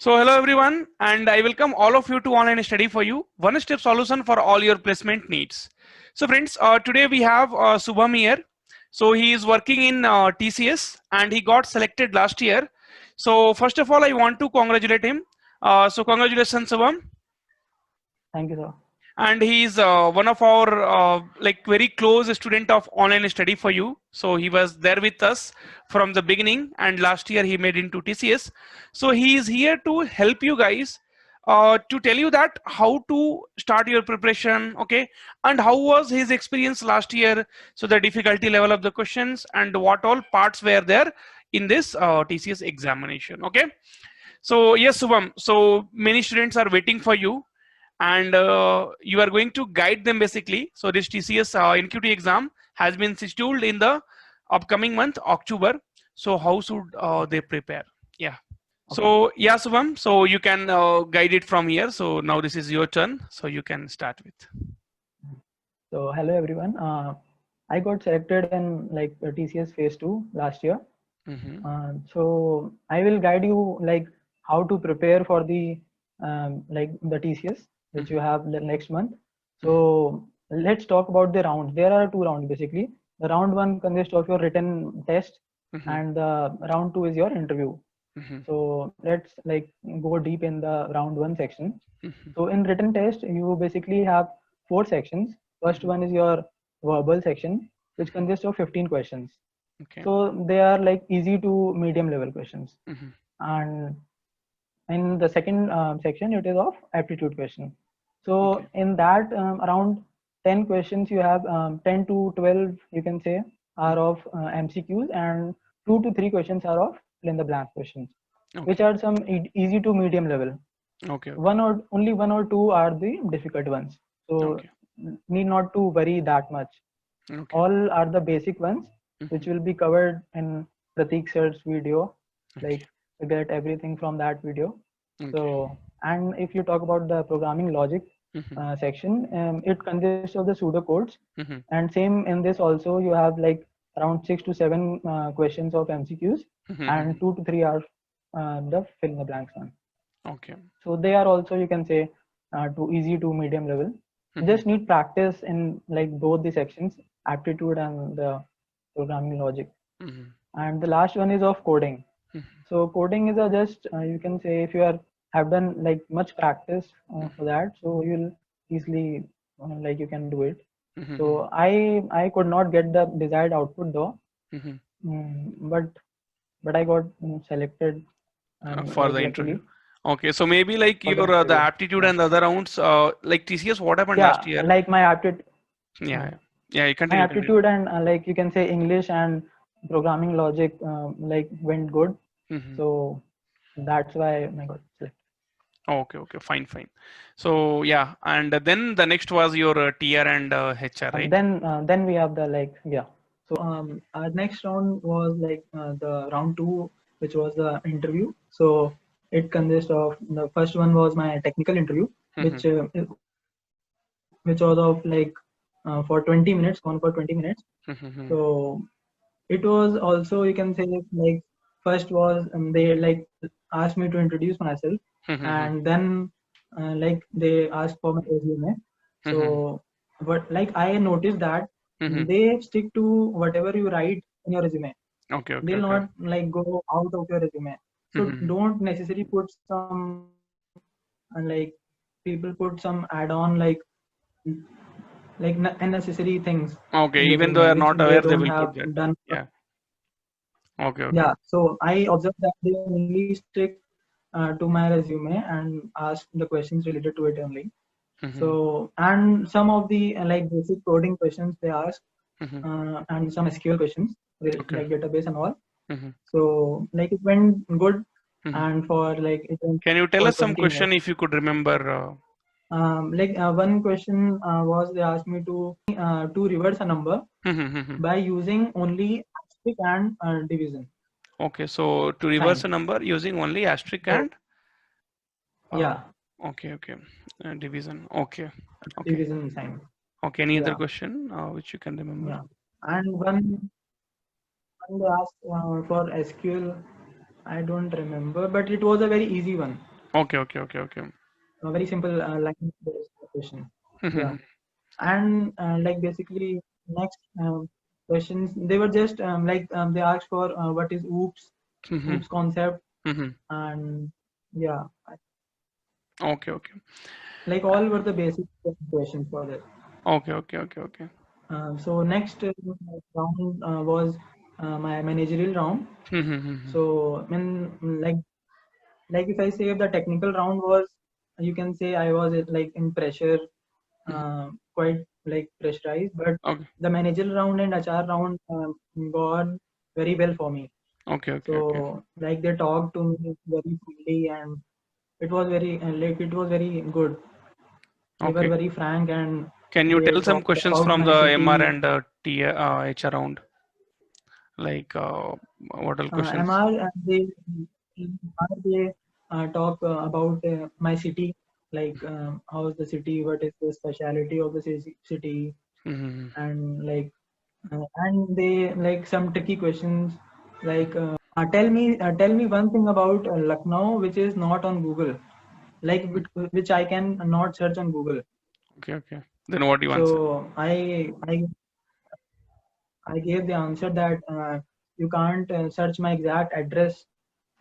So hello everyone, and I welcome all of you to Online Study for You, one-step solution for all your placement needs. So friends, today we have Subham here. So he is working in TCS and he got selected last year. So first of all, I want to congratulate him. So congratulations, Subham. Thank you, sir. And he is one of our like very close student of Online Study for You. So he was there with us from the beginning, and last year he made into TCS. So he is here to help you guys, to tell you that how to start your preparation, okay, and how was his experience last year. So the difficulty level of the questions and what all parts were there in this TCS examination, okay. So yes, Subham, so many students are waiting for you, and you are going to guide them basically. So this TCS NQT exam has been scheduled in the upcoming month, October. So how should they prepare? Yeah. Okay. So yeah, Subham, so you can guide it from here. So now this is your turn. So you can start with. So hello everyone. I got selected in like TCS Phase 2 last year. Mm-hmm. So I will guide you like how to prepare for the like the TCS which you have the next month. So let's talk about the rounds. There are two rounds basically. The round one consists of your written test, Mm-hmm. and the round two is your interview. Mm-hmm. So let's like go deep in the round one section. Mm-hmm. So in written test, you basically have four sections. First one is your verbal section, which consists of 15 questions. Okay. So they are like easy to medium level questions. Mm-hmm. And in the second section, it is of aptitude question. Okay. So in that around 10 questions, you have 10 to 12, you can say, are of MCQs, and 2 to 3 questions are of fill in the blank questions, which Okay. are some easy to medium level. Okay. Okay. One or only one or two are the difficult ones, so Okay. need not to worry that much. Okay. All are the basic ones, which Mm-hmm. will be covered in Pratik sir's video. Okay. Like you get everything from that video. Okay. So, and if you talk about the programming logic Mm-hmm. section, it consists of the pseudocodes, Mm-hmm. and same in this also you have like around 6 to 7 questions of MCQs, Mm-hmm. and 2 to 3 are the fill in the blanks one. Okay. So they are also, you can say, to easy to medium level. You Mm-hmm. just need practice in like both the sections, aptitude and the programming logic. Mm-hmm. And the last one is of coding. So coding is a just, you can say, if you are have done like much practice for that, so you'll easily like you can do it. Mm-hmm. So I could not get the desired output though. Mm-hmm. But I got selected, and For like the interview. luckily Okay, so maybe like for the your the interview. aptitude Yeah. and the other rounds, like TCS, what happened last Yeah, year? like my aptitude. Yeah, Hmm. yeah, yeah. You My continue, continue. aptitude and like you can say English and programming logic like went good, Mm-hmm. so that's why I got selected. Okay, okay, fine, fine. So yeah, and then the next was your TR and HR, And right? then we have the like, yeah. So our next round was like the round two, which was the interview. So it consists of, the first one was my technical interview, Mm-hmm. which was of like for 20 minutes, on for 20 minutes. Mm-hmm. So it was also, you can say, like first was they like asked me to introduce myself, Mm-hmm. and then like they asked for my resume. Mm-hmm. So but like I noticed that Mm-hmm. they stick to whatever you write in your resume. Okay, okay, They'll okay. not like go out of your resume. So Mm-hmm. don't necessarily put some like people put some add on like unnecessary things Okay, in even though resume they are which not they aware, they don't will have put that. done. Yeah. Okay, okay. Yeah, so I observed that they only stick to my resume and ask the questions related to it only. Mm-hmm. So, and some of the like basic coding questions they ask, Mm-hmm. and some SQL questions Okay. like database and all. Mm-hmm. So, like it went good, Mm-hmm. and for like it went Can you tell for us some 20 question minutes. if you could remember? Like one question was they asked me to reverse a number Mm-hmm. by using only asterisk and division Okay, so to reverse sign. a number using only asterisk So and uh, yeah, okay, okay, division. Okay, okay, division sign. okay. Any other Yeah, question which you can remember? yeah. And one they asked for SQL I don't remember, but it was a very easy one, Okay. a very simple line question. Yeah, Mhm. and like basically next questions they were just they asked for what is Mhm. oops concept, Mhm. and yeah, Okay. like all were the basic questions for that. Okay. So next round was my managerial round. Mhm. So when like if I say the technical round was, you can say I was like in pressure, Mhm. quite like pressurized, but Okay. the managerial round and HR round gone very well for me. Okay. So like they talked to me very freely, and it was very like it was very good. They were Okay. very frank, and Can you they tell some talked questions about from my the MR city. and HR round? Like, what are questions? MR they talk about my city, like how is the city, what is the speciality of the city, Mhm. and like and they like some tricky questions, like tell me one thing about Lucknow which is not on Google, like which I can not search on Google. Okay. Then what do you answer? So I gave the answer that you can't search my exact address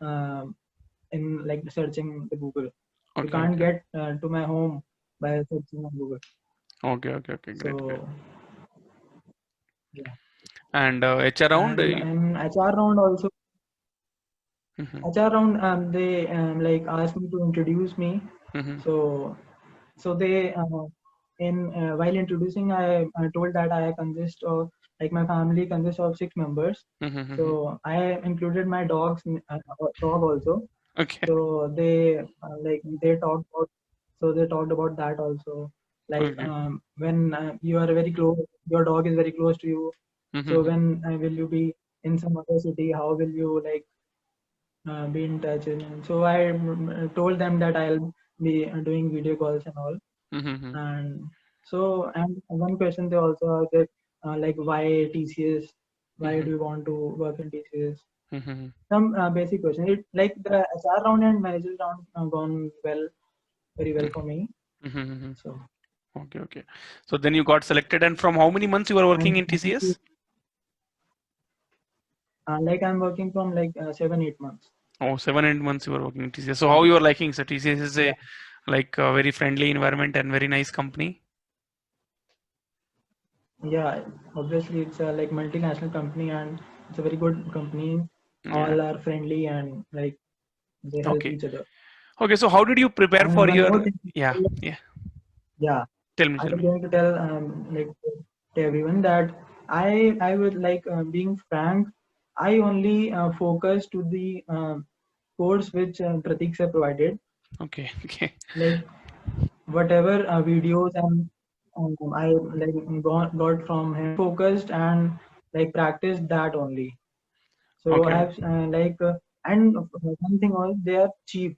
uh, in like searching the Google. You can't Okay. get to my home by searching on Google. Okay. Great. So yeah, And HR round? and in HR round also, Mhm. HR round they like asked me to introduce me. Mhm. So they in while introducing I told that I consist of like my family consists of 6 members. Mhm. So I included my dog also. Okay. So they like they talked about, so they talked about that also, like Okay. when you are very close, your dog is very close to you, so Mhm. when will you be in some other city, how will you like be in touch, and so I told them that I'll be doing video calls and all. Mhm. And so, and one question they also asked that like why TCS, why Mhm. do you want to work in TCS, Mhm. some basic question. It like the HR round and manager round gone well, very well for me. Mhm. So Okay. So then you got selected, and from how many months you were working and in TCS? like I'm working from like 7 8 months. Oh, 7 8 months you were working in TCS. So Yeah, how you are liking? So TCS is yeah, a like a very friendly environment and very nice company. yeah. Obviously, it's a like multinational company, and it's a very good company. Yeah. All are friendly and like they help Okay. each other. Okay. So how did you prepare And for one more your? thing, Yeah. yeah, Tell me. I Tell was me. going to tell like to everyone that I would like being frank. I only focus to the course which Pratik sir provided, Okay. Okay. like whatever videos and I like got from him. I focused and like practiced that only. So I Okay. have and one thing also, they are cheap.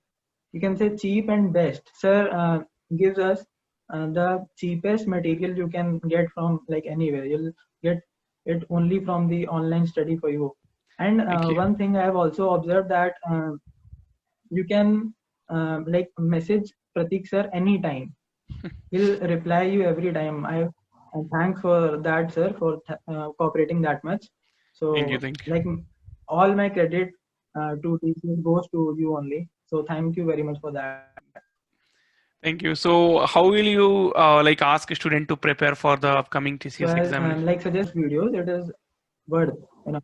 You can say cheap and best. Sir gives us the cheapest material you can get from like anywhere. You'll get it only from the online study for you. And Thank you. one thing I have also observed that you can like message Pratik sir anytime. He'll reply you every time. I thanks for that, sir, for cooperating that much. Thank you. So Thank you. like all my credit to teachers goes to you only. So thank you very much for that. Thank you. So how will you like ask a student to prepare for the upcoming So TCS I examination? like suggest videos. It is worth, you know,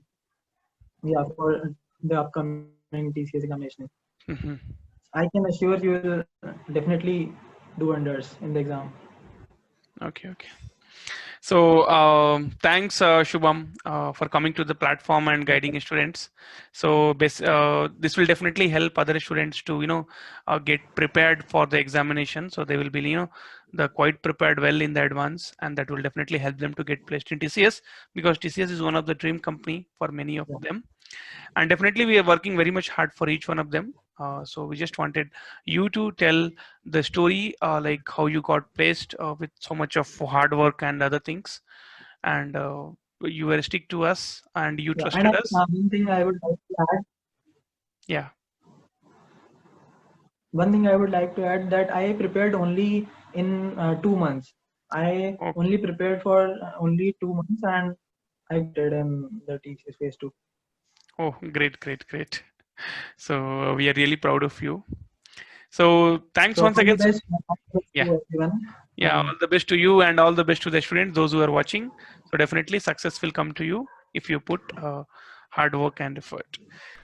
yeah, for the upcoming TCS examination. Mhm. I can assure you will definitely do wonders in the exam. Okay. So thanks, Shubham, for coming to the platform and guiding students. So this will definitely help other students to get prepared for the examination. So they will be the quite prepared well in the advance, and that will definitely help them to get placed in TCS, because TCS is one of the dream company for many of Yeah. them, and definitely we are working very much hard for each one of them. So we just wanted you to tell the story, like how you got placed with so much of hard work and other things, and you were stick to us and you Yeah. And trusted us. one thing I would like to add. Yeah. One thing I would like to add that I prepared only in 2 months. I Oh, only prepared for only 2 months and I did in the TCS phase 2. oh, great, great, great. So we are really proud of you. So thanks So once all the again. best Yeah. to everyone. Yeah, And all the best to you and all the best to the students, those who are watching. So definitely success will come to you if you put hard work and effort.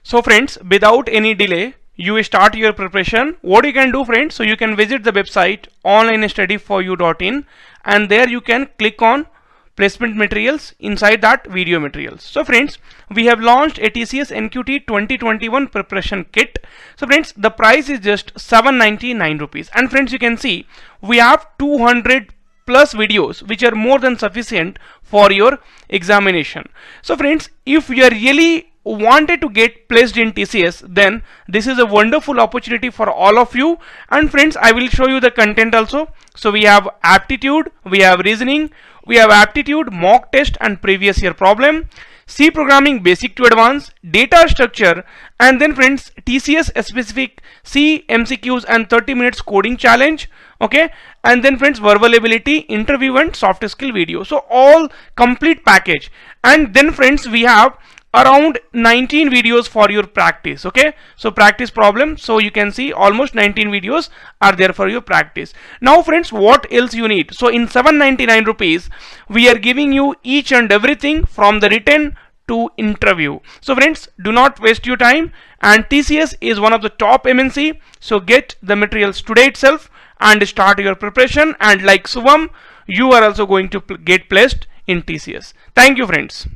So friends, without any delay, you start your preparation. What you can do, friends, so you can visit the website onlinestudyforyou.in, and there you can click on placement materials. Inside that, video materials. So friends, we have launched a TCS NQT 2021 preparation kit. So friends, the price is just 799 rupees, and friends, you can see we have 200 plus videos which are more than sufficient for your examination. So friends, if you are really wanted to get placed in TCS, then this is a wonderful opportunity for all of you. And friends, I will show you the content also. So we have aptitude, we have reasoning, we have aptitude, mock test and previous year problem, C programming basic to advanced, data structure, and then friends, TCS specific C MCQs and 30 minutes coding challenge. Okay, and then friends, verbal ability, interview and soft skill video. So all complete package. And then friends, we have around 19 videos for your practice. Okay, so practice problem, so you can see almost 19 videos are there for your practice. Now friends, what else you need? So in 799 rupees we are giving you each and everything from the written to interview. So friends, do not waste your time, and TCS is one of the top MNC, so get the materials today itself and start your preparation, and like Suvam, you are also going to get placed in TCS. Thank you friends.